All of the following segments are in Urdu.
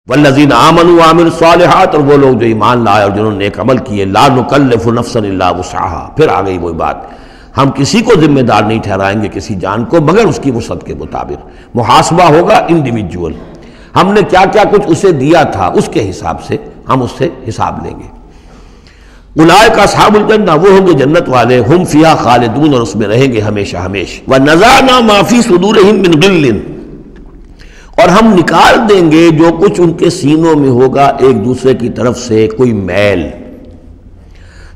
والذین آمنوا وعملوا الصالحات، اور وہ لوگ جو ایمان لائے اور جنہوں نے نیک عمل کیے، لا نکلف نفسا الا وسعها، پھر آ گئی وہی بات، ہم کسی کو ذمہ دار نہیں ٹھہرائیں گے کسی جان کو مگر اس کی وسعت کے مطابق، محاسبہ ہوگا انڈیویجول، ہم نے کیا کیا کچھ اسے دیا تھا اس کے حساب سے ہم اس سے حساب لیں گے۔ اولئک اصحاب الجنہ، وہ ہوں گے جنت والے، ہم فیہا خالدون، اور اس میں رہیں گے ہمیشہ ہمیشہ۔ ونزعنا ما فی صدورہم من غل، اور ہم نکال دیں گے جو کچھ ان کے سینوں میں ہوگا ایک دوسرے کی طرف سے کوئی میل،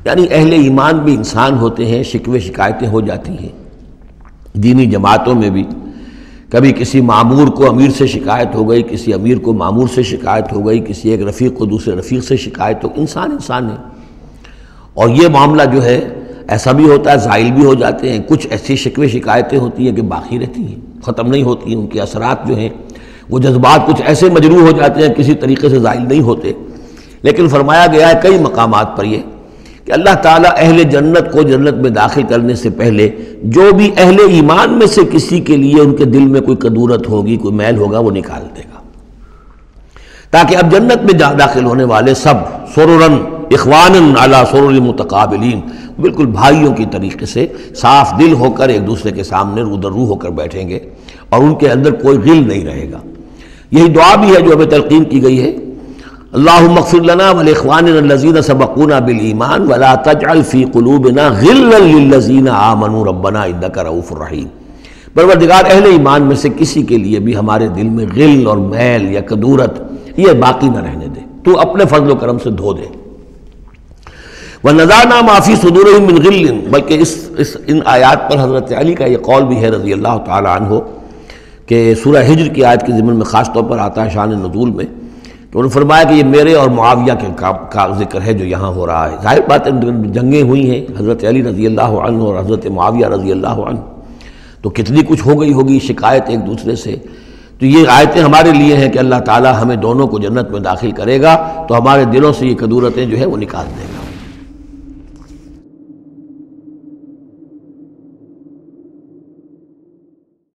یعنی اہل ایمان بھی انسان ہوتے ہیں، شکوے شکایتیں ہو جاتی ہیں، دینی جماعتوں میں بھی کبھی کسی معمور کو امیر سے شکایت ہو گئی، کسی امیر کو معمور سے شکایت ہو گئی، کسی ایک رفیق کو دوسرے رفیق سے شکایت ہو، انسان ہے، اور یہ معاملہ جو ہے ایسا بھی ہوتا ہے زائل بھی ہو جاتے ہیں، کچھ ایسی شکوے شکایتیں ہوتی ہیں کہ باقی رہتی ہیں، ختم نہیں ہوتی ہیں، ان کے اثرات جو ہیں وہ جذبات کچھ ایسے مجروح ہو جاتے ہیں کسی طریقے سے زائل نہیں ہوتے، لیکن فرمایا گیا ہے کئی مقامات پر یہ کہ اللہ تعالیٰ اہل جنت کو جنت میں داخل کرنے سے پہلے جو بھی اہل ایمان میں سے کسی کے لیے ان کے دل میں کوئی کدورت ہوگی، کوئی میل ہوگا، وہ نکال دے گا، تاکہ اب جنت میں داخل ہونے والے سب سررن اخوانن علی سرر متقابلین، بالکل بھائیوں کی طریقے سے صاف دل ہو کر ایک دوسرے کے سامنے رو در رو ہو کر بیٹھیں گے، اور ان کے اندر کوئی غل نہیں رہے گا۔ یہی دعا بھی ہے جو ہمیں تلقین کی گئی ہے، اللہم اغفر لنا ولاخواننا الذین سبقونا بالایمان ولا تجعل فی قلوبنا غلا للذین آمنوا ربنا انک رؤوف رحیم، پروردگار اہل ایمان میں سے کسی کے لیے بھی ہمارے دل میں غل اور میل یا کدورت یہ باقی نہ رہنے دے، تو اپنے فضل و کرم سے دھو دے۔ وَنَزَعْنَا مَا فِي صُدُورِهِم مِّن غِلٍّ، بلکہ ان آیات پر حضرت علی کا یہ قول بھی ہے رضی اللہ تعالی عنہ کہ سورہ ہجر کی آیت کے ضمن میں خاص طور پر آتا ہے شان نزول میں، تو انہوں نے فرمایا کہ یہ میرے اور معاویہ کے کا ذکر ہے جو یہاں ہو رہا ہے۔ ظاہر بات ہے جنگیں ہوئی ہیں حضرت علی رضی اللہ عنہ اور حضرت معاویہ رضی اللہ عنہ، تو کتنی کچھ ہو گئی ہوگی شکایت ایک دوسرے سے، تو یہ آیتیں ہمارے لیے ہیں کہ اللہ تعالیٰ ہمیں دونوں کو جنت میں داخل کرے گا تو ہمارے دلوں سے یہ کدورتیں جو ہے وہ نکال دے گا۔